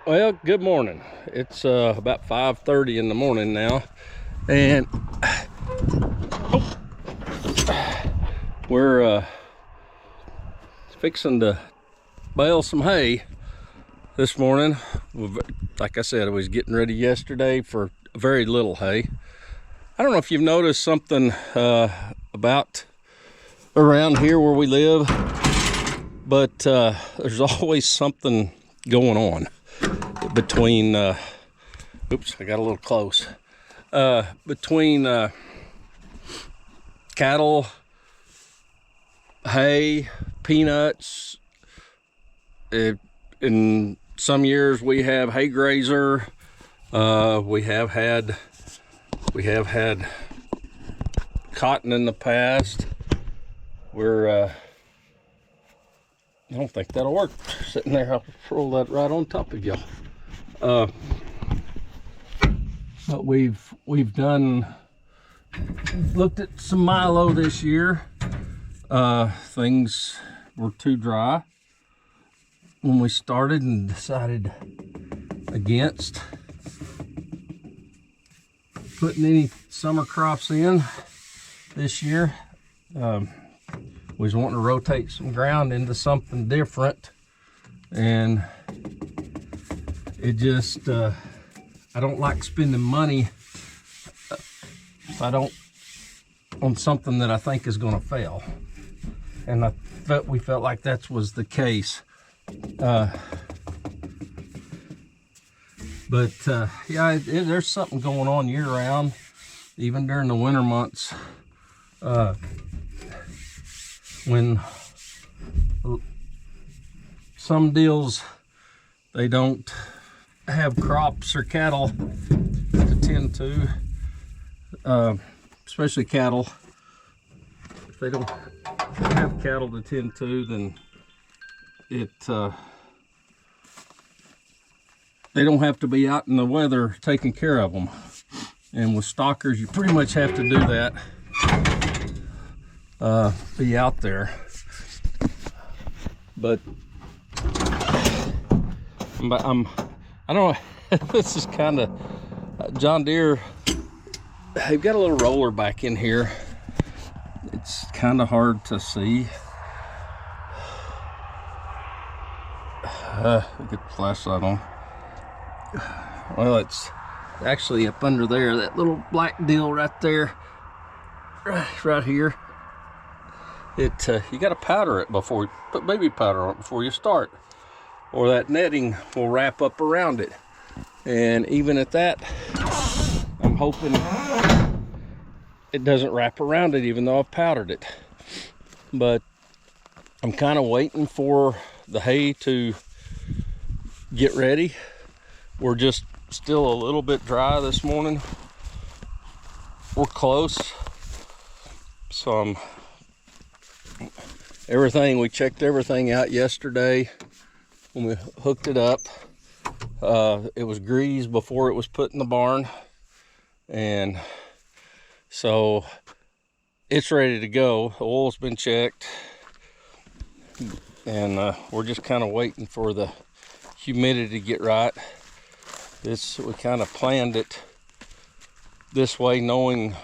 Well, good morning. It's about 5:30 in the morning now, and we're fixing to bale some hay this morning. Like I said, I was getting ready yesterday for very little hay. I don't know if you've noticed something about around here where we live, but there's always something going on between oops, I got a little close, between cattle, hay, peanuts. In some years we have hay grazer. We have had cotton in the past. I don't think that'll work sitting there. I'll roll that right on top of y'all. But we've looked at some milo this year. Things were too dry when we started and decided against putting any summer crops in this year. We was wanting to rotate some ground into something different, and it just I don't like spending money if I don't on something that I think is going to fail, and we felt like that was the case. But yeah, there's something going on year round, even during the winter months. When some deals, they don't have crops or cattle to tend to, especially cattle. If they don't have cattle to tend to, then they don't have to be out in the weather taking care of them. And with stockers, you pretty much have to do that. Be out there. But I don't know. This is kind of John Deere. They've got a little roller back in here. It's kind of hard to see. Get the flashlight on. Well, it's actually up under there. That little black deal right there, right here. You got to powder it before, put baby powder on it before you start, or that netting will wrap up around it. And even at that, I'm hoping it doesn't wrap around it, even though I've powdered it. But I'm kind of waiting for the hay to get ready. We're just still a little bit dry this morning. We're close. So we checked everything out yesterday when we hooked it up. It was greased before it was put in the barn, and so it's ready to go. The oil's been checked, and we're just kind of waiting for the humidity to get right. We kind of planned it this way, knowing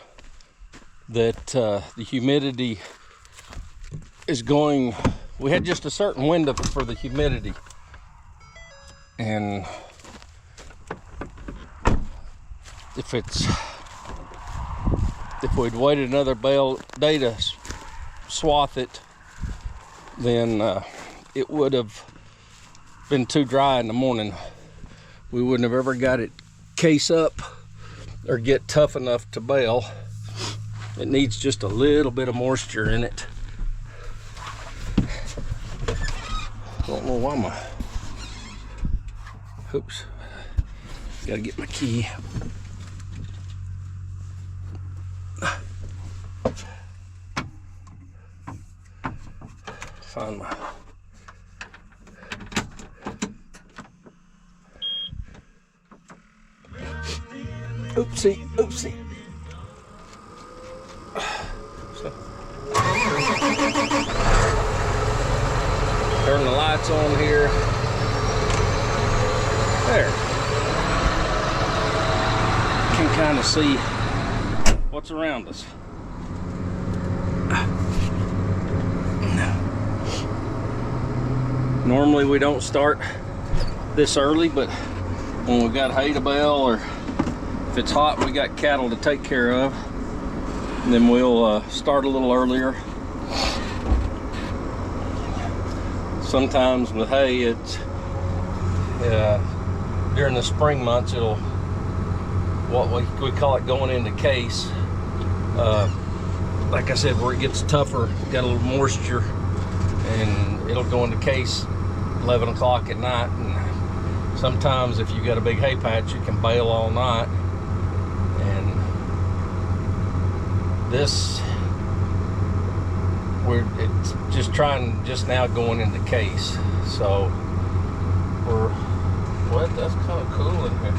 that the humidity is going. We had just a certain window for the humidity, and if we'd waited another day to swath it, then it would have been too dry in the morning. We wouldn't have ever got it case up or get tough enough to bale. It needs just a little bit of moisture in it. Don't know why oops, gotta get my key. Find my oopsie. Turn the lights on here. There. Can kind of see what's around us. Normally we don't start this early, but when we've got hay to bale, or if it's hot and we got cattle to take care of, then we'll start a little earlier. Sometimes with hay, it's during the spring months, it'll, what we call it, going into case. Like I said, where it gets tougher, got a little moisture, and it'll go into case 11 o'clock at night. And sometimes if you've got a big hay patch, you can bale all night. And this, it's just now going into case. So that's kind of cool in here.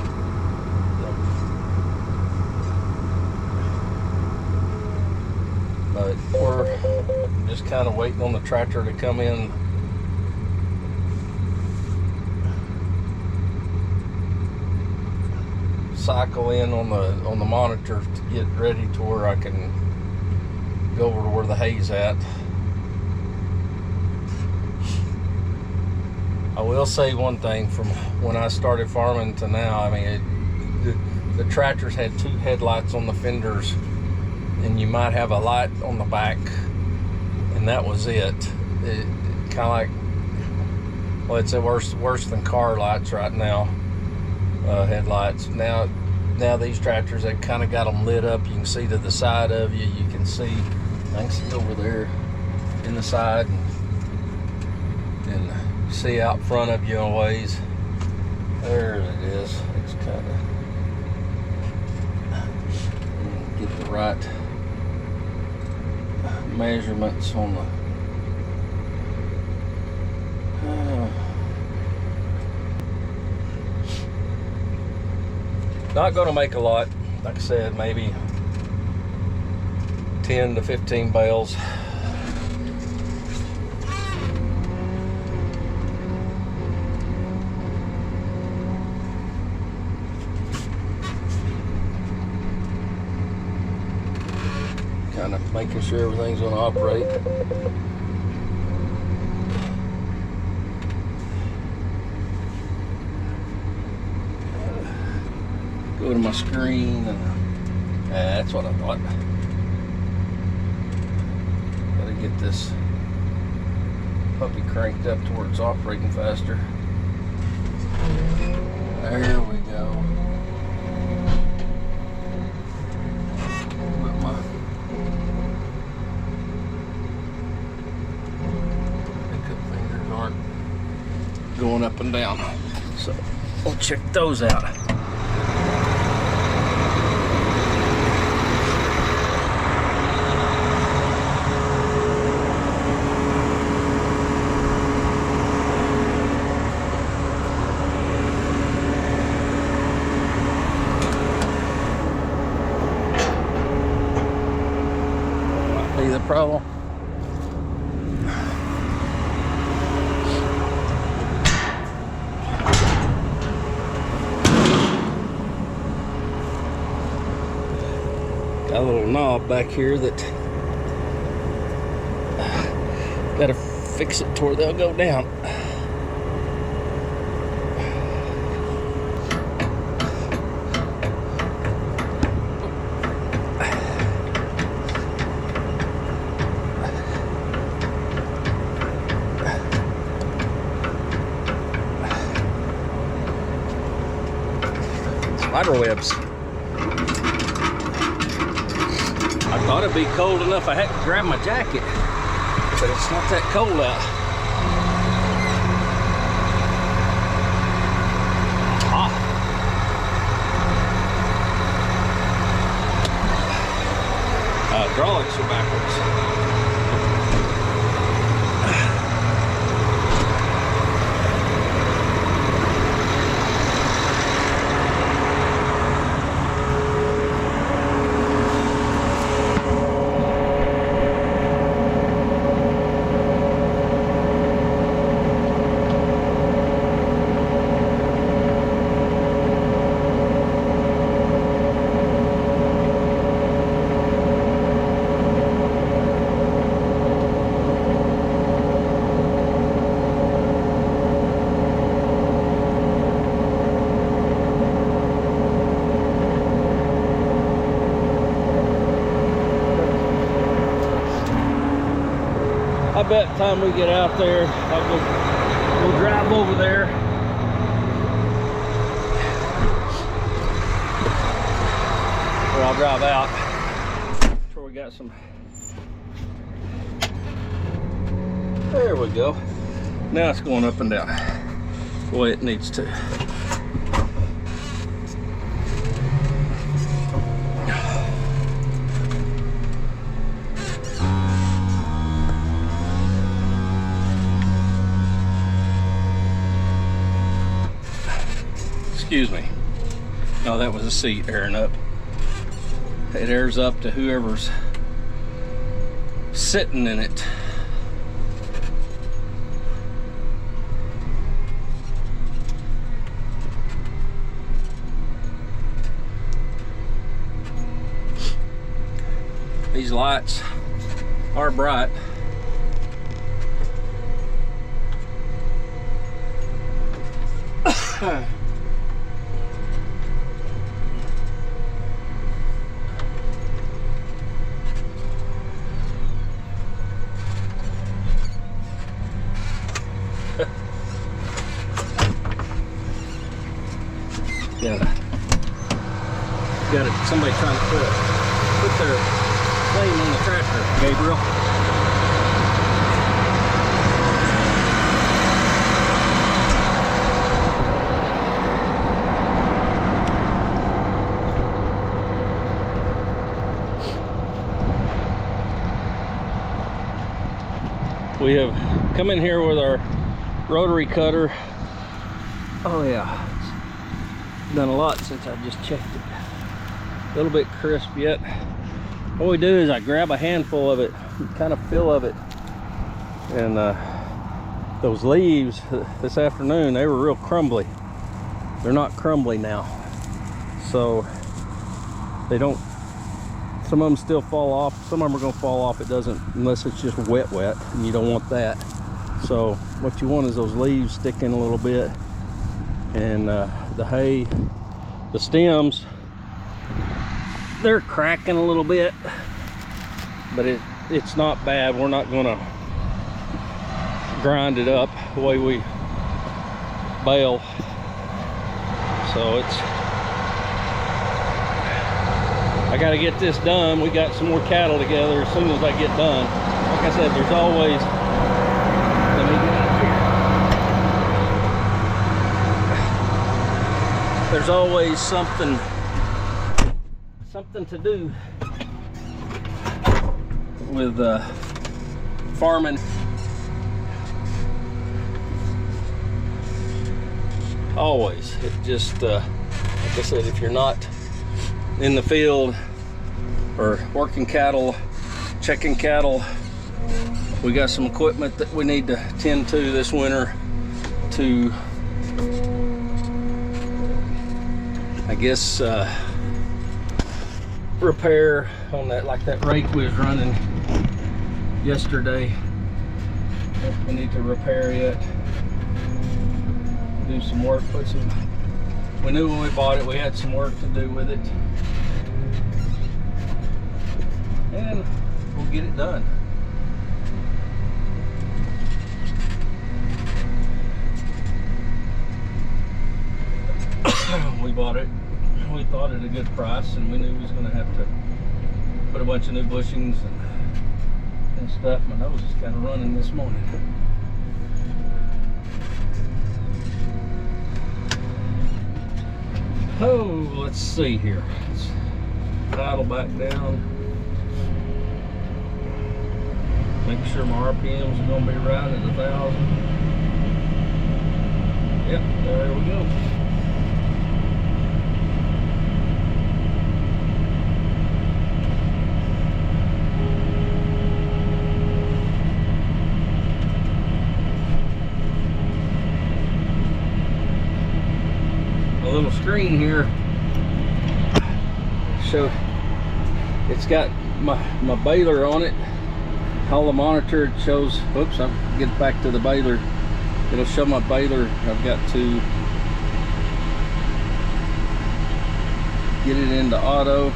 But we're just kind of waiting on the tractor to come in. Cycle in on the monitor to get ready to where I can go over to where the hay's at. I will say one thing, from when I started farming to now, I mean, the tractors had 2 headlights on the fenders, and you might have a light on the back, and that was it. It kind of like, well, it's worse than car lights right now. Headlights. Now these tractors, they've kind of got them lit up. You can see to the side of you. You can see, I can see over there in the side, and see out front of you a ways. There it is. It's kind of, get the right measurements on the not going to make a lot. Like I said, maybe 10 to 15 bales. Kind of making sure everything's going to operate. Go to my screen, and that's what I thought. Gotta get this puppy cranked up to where it's operating faster. There we go. But my pickup fingers aren't going up and down, so we'll check those out. The problem. Got a little knob back here that gotta fix it to where they'll go down. Spider webs. I thought it'd be cold enough I had to grab my jacket, but it's not that cold out. Hot. Hydraulics are backwards. bet the time we get out there, we'll drive over there. Or I'll drive out. That's where we got some. There we go. Now it's going up and down the way it needs to. Excuse me. No, that was a seat airing up. It airs up to whoever's sitting in it. These lights are bright. Got it. Somebody trying to put their flame on the tractor, Gabriel. We have come in here with our rotary cutter. Oh yeah, it's done a lot since I just checked it. A little bit crisp yet. What we do is I grab a handful of it, kind of feel of it, and those leaves this afternoon, they were real crumbly. They're not crumbly now, so they don't. Some of them still fall off. Some of them are going to fall off. It doesn't unless it's just wet, and you don't want that. So what you want is those leaves sticking a little bit, and the hay, the stems, they're cracking a little bit, but it's not bad. We're not gonna grind it up the way we bale. So I gotta get this done. We got some more cattle together as soon as I get done. Like I said, there's always, let me get up here. There's always something to do with farming. Always. It just like I said, if you're not in the field or working cattle, checking cattle, we got some equipment that we need to tend to this winter to, I guess, repair on that, like that rake we was running yesterday. We need to repair it, do some work, we knew when we bought it we had some work to do with it, and we'll get it done. We bought it, we thought it a good price, and we knew we was going to have to put a bunch of new bushings and stuff. My nose is kind of running this morning. Oh, let's see here. Let's throttle back down. Make sure my RPMs are going to be right at 1,000. Yep, there we go. Little screen here, so it's got my baler on it. All the monitor, it shows, oops, I'll get back to the baler. It'll show my baler. I've got to get it into auto.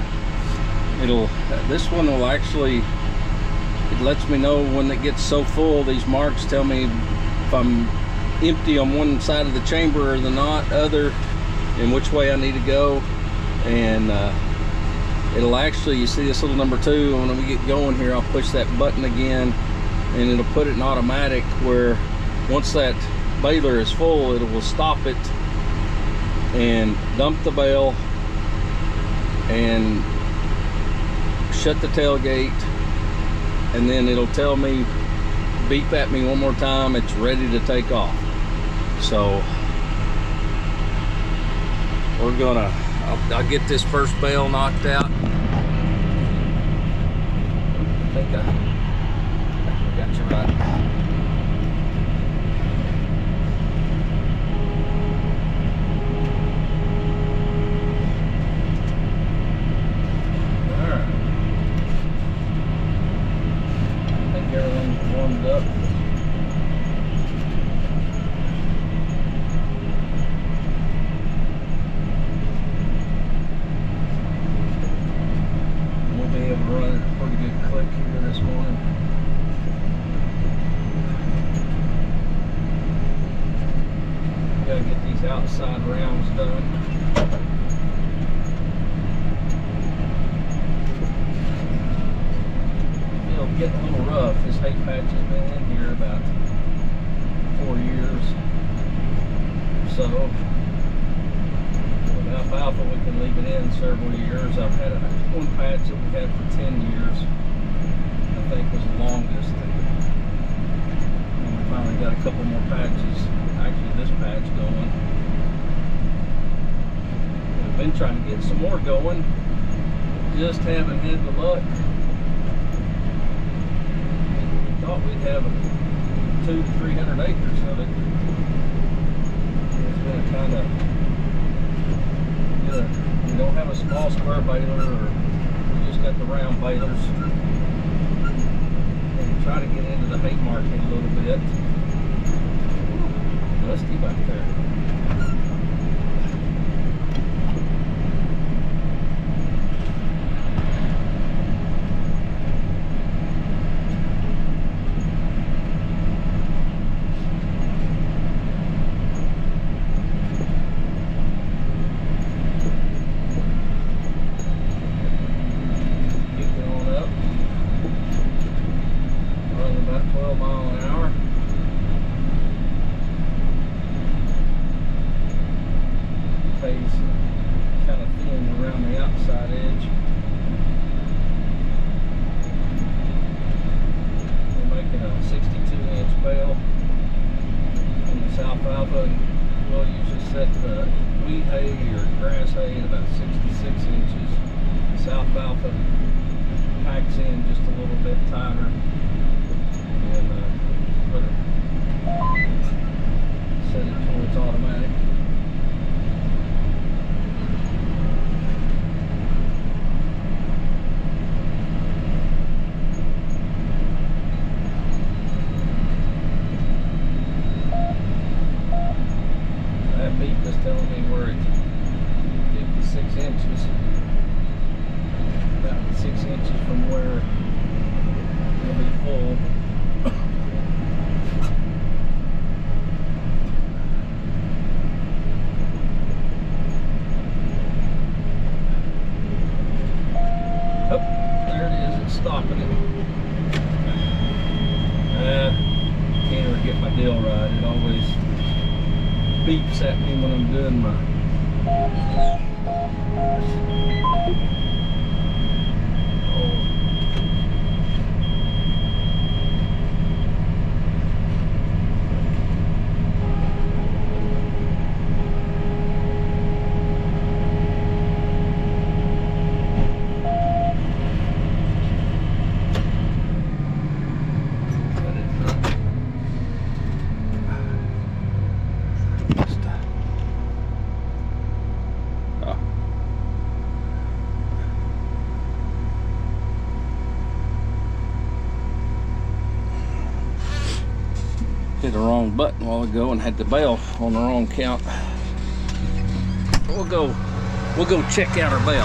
This one will actually, it it lets me know when it gets so full. These marks tell me if I'm empty on one side of the chamber or the other, and which way I need to go. And it'll actually, you see this little number 2, when we get going here, I'll push that button again and it'll put it in automatic, where once that baler is full, it will stop it and dump the bale and shut the tailgate, and then it'll tell me, beep at me one more time, it's ready to take off. So we're gonna, I'll get this first bale knocked out. I think I got you right. Alright. I think everything's warmed up. Running a pretty good click here this morning. Gotta get these outside rounds done. It'll get a little rough. This hay patch has been in here about 4 years or so. Alfalfa, we can leave it in several years. I've had one patch that we had for 10 years. I think was the longest. And we finally got a couple more patches. Actually, this patch going. We've been trying to get some more going. Just haven't had the luck. We thought we'd have 200 to 300 acres of it. It's been a kind of, we don't have a small square baler, or we just got the round balers. And try to get into the hay market a little bit. Dusty back there. Kind of thin around the outside edge. We're making a 62-inch bale on this alfalfa. We'll usually set the wheat hay or grass hay at about 66 inches. This alfalfa packs in just a little bit tighter, and set it towards automatic. Beep is telling me we're at 56 inches, about 6 inches from where it'll be full. Oh, there it is, it's stopping it. Can't ever get my deal right, it always beeps at me when I'm doing my hit the wrong button a while ago and had the bale on the wrong count. We'll go check out our bale.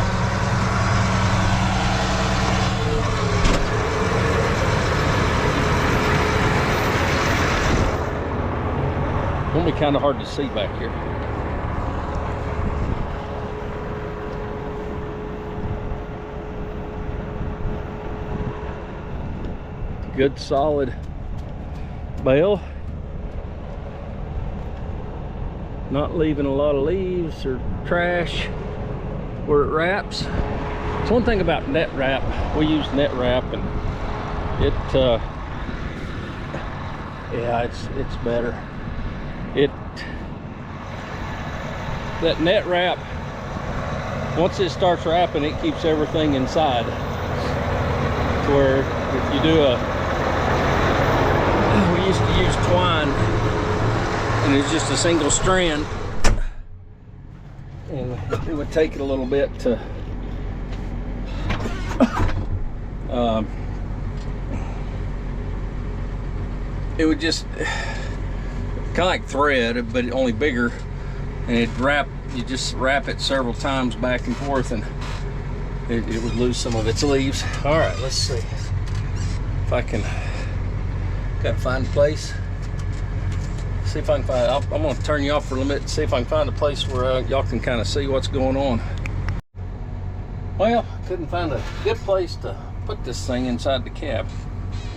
Gonna be kind of hard to see back here. Good solid bale. Not leaving a lot of leaves or trash where it wraps. It's one thing about net wrap. We use net wrap, and it yeah, it's better. That net wrap, once it starts wrapping, it keeps everything inside. To where if you do we used to use twine, and it's just a single strand, and it would take it a little bit to it would just kind of like thread, but only bigger, and it'd wrap. You just wrap it several times back and forth, and it would lose some of its leaves. All right, let's see if I can. Gotta find a place. See if I can find. I'm gonna turn you off for a minute and see if I can find a place where y'all can kind of see what's going on. Well, couldn't find a good place to put this thing inside the cab,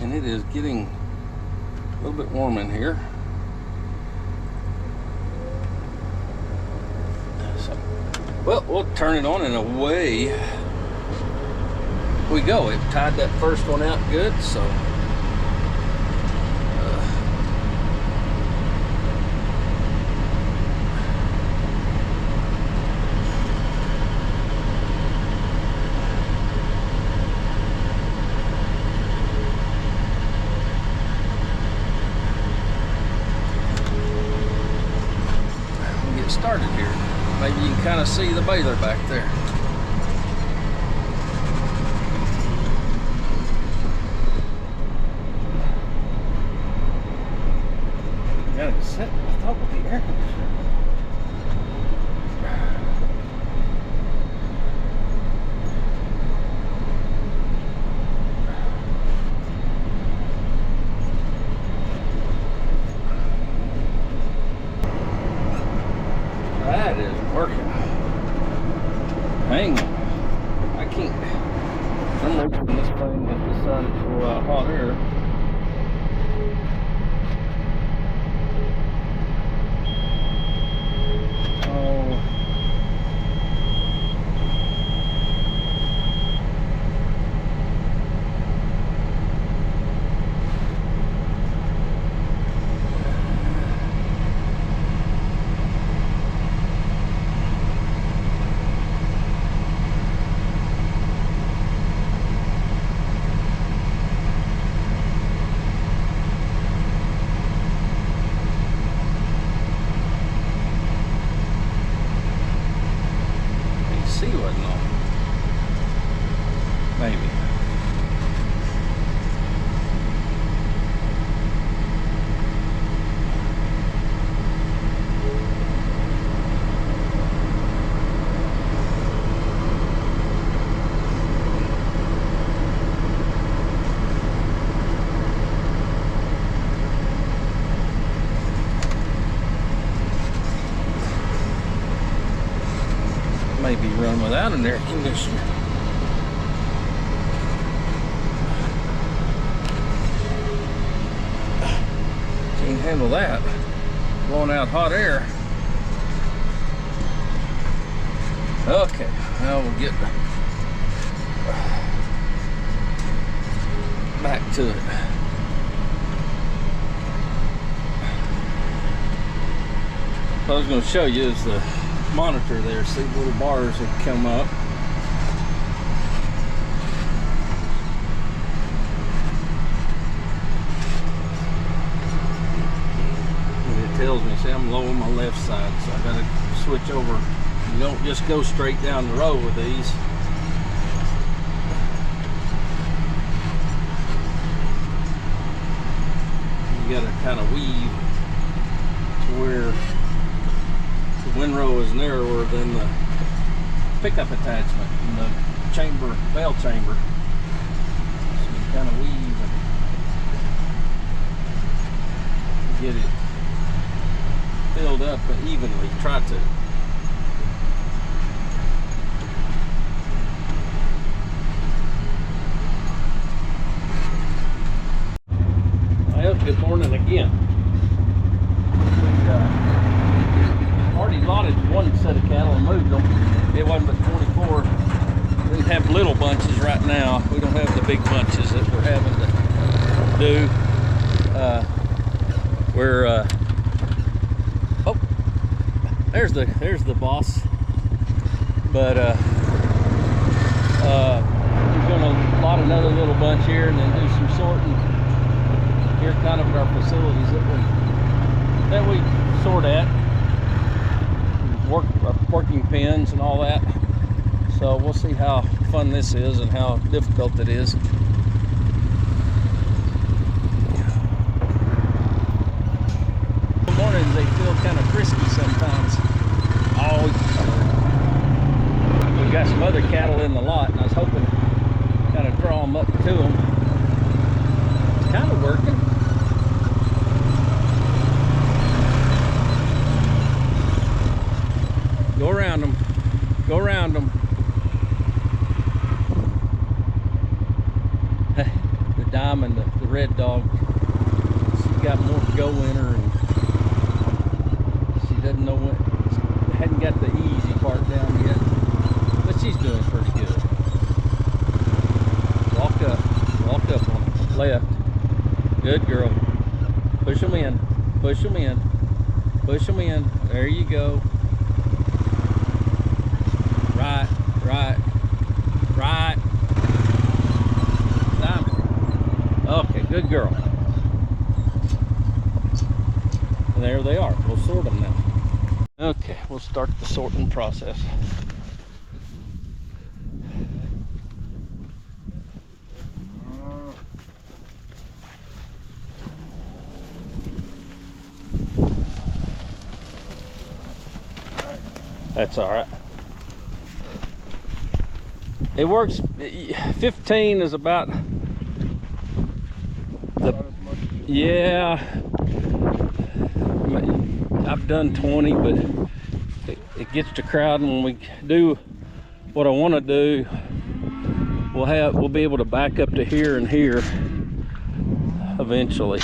and it is getting a little bit warm in here. So, well, we'll turn it on and away we go. It tied that first one out good, so started here. Maybe you can kind of see the baler back there. Gotta sit on top of the air conditioner. That is working. Hang on. I can't. For some reason this thing has decided to go out hot air. Oh. See wasn't on. Maybe. Maybe run without an air conditioner. Can't handle that. Blowing out hot air. Okay, now we'll get back to it. What I was going to show you is the monitor there. See the little bars have come up. And it tells me, see, I'm low on my left side, so I gotta switch over. You don't just go straight down the road with these. You gotta kind of weave to where the windrow is narrower than the pickup attachment in the chamber, bell chamber. So you kind of weave and get it filled up evenly. Try to. Well, good morning again. We already lotted one set of cattle and moved them. It wasn't but 24. We have little bunches right now. We don't have the big bunches that we're having to do. Oh, there's the boss. But we're gonna lot another little bunch here and then do some sorting. Here, kind of our facilities that we sort at, working pens and all that. So we'll see how fun this is and how difficult it is. Mornings they feel kind of frisky sometimes. Oh, we've got some other cattle in the lot, and I was hoping to kind of draw them up to them. It's kind of working. Go around them. Go around them. The Diamond, the red dog, she's got more to go in her, and she doesn't know when, hadn't got the easy part down yet, but she's doing pretty good. Walk up on them. Left. Good girl. Push them in. Push them in. Push them in. There you go. Right, right, right. Diamond. Okay, good girl. And there they are. We'll sort them now. Okay, we'll start the sorting process. That's all right. It works. 15 is about the, yeah, I've done 20, but it gets to crowding. When we do what I want to do, we'll be able to back up to here and here eventually.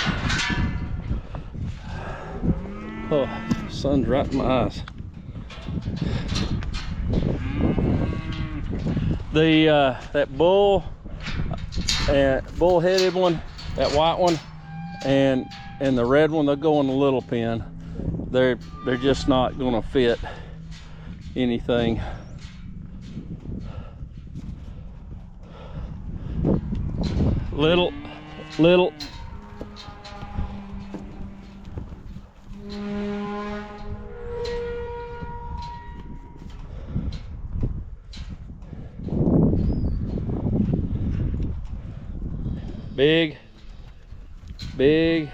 Oh, sun's right in my eyes. That bull-headed one, that white one, and the red one, they'll go in the little pen. They're just not going to fit anything. Little. Big. Big.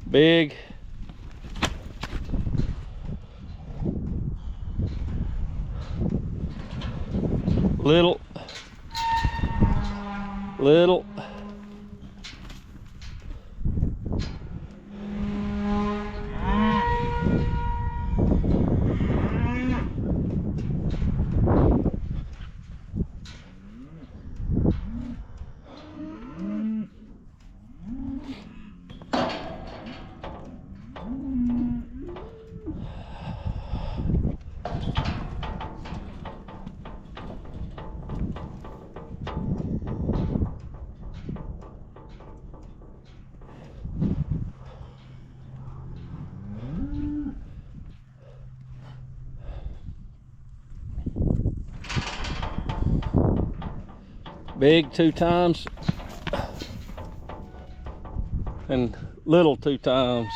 Big. Little. Little. Big 2 times and little 2 times.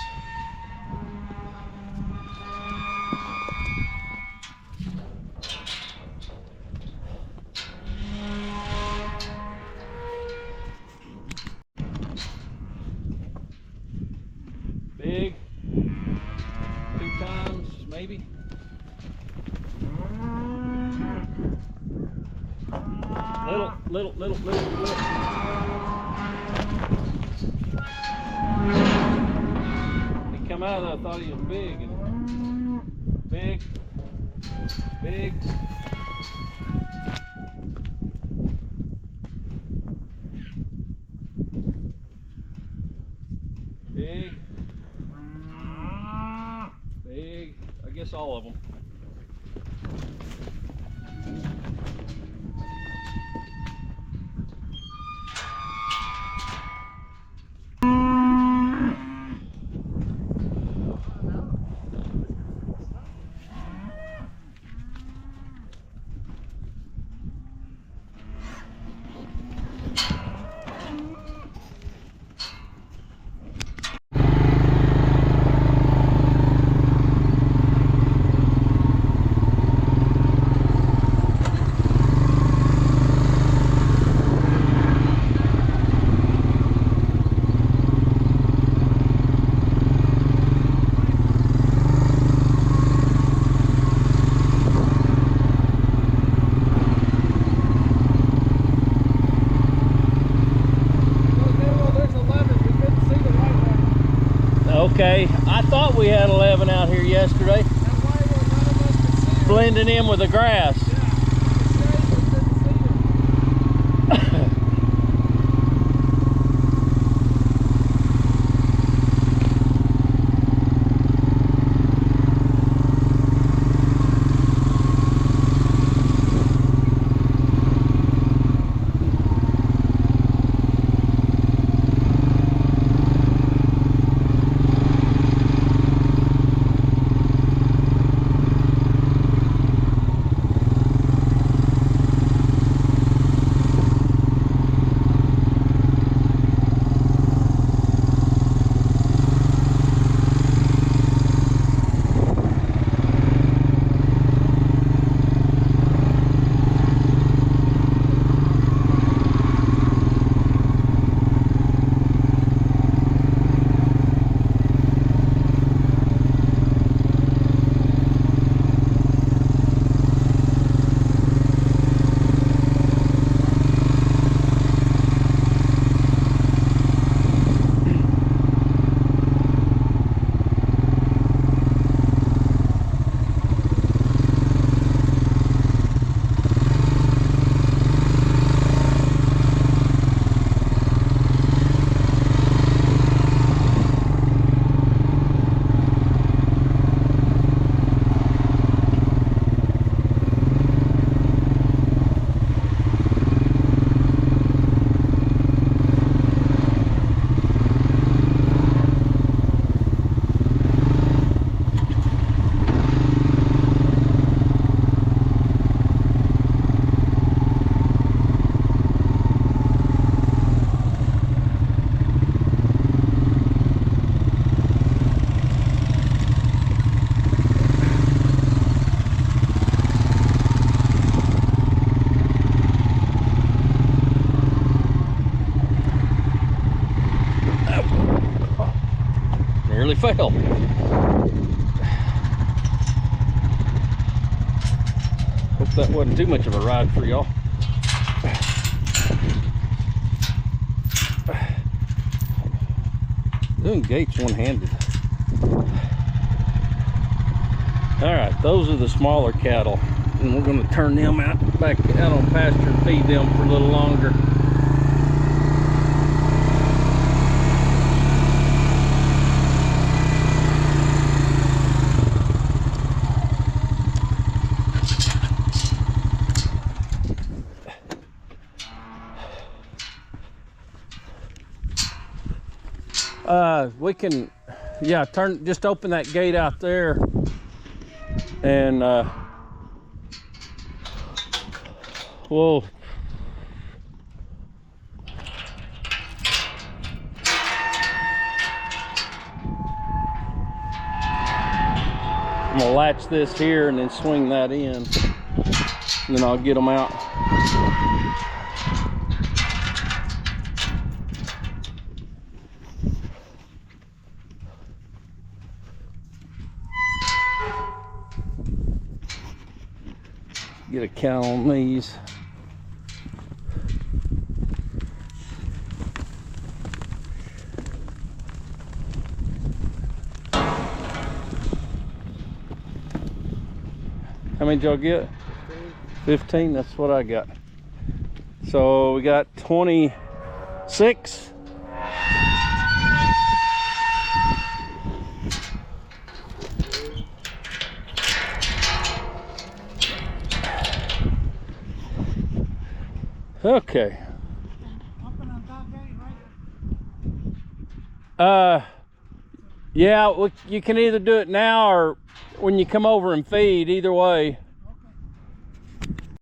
Big 2 times maybe. Little. come out of there, I thought he was big. And big. Big. Big. Big. I guess all of them. Okay, I thought we had 11 out here yesterday. Blending in with the grass. Nearly fell. Hope that wasn't too much of a ride for y'all. Doing gates one-handed. All right, those are the smaller cattle, and we're going to turn them back out on pasture and feed them for a little longer. We can, yeah, just open that gate out there, and we'll I'm gonna latch this here and then swing that in, and then I'll get them out. Get a count on these. How many did y'all get? 15, that's what I got. So we got 26. Okay. Yeah, you can either do it now or when you come over and feed, either way.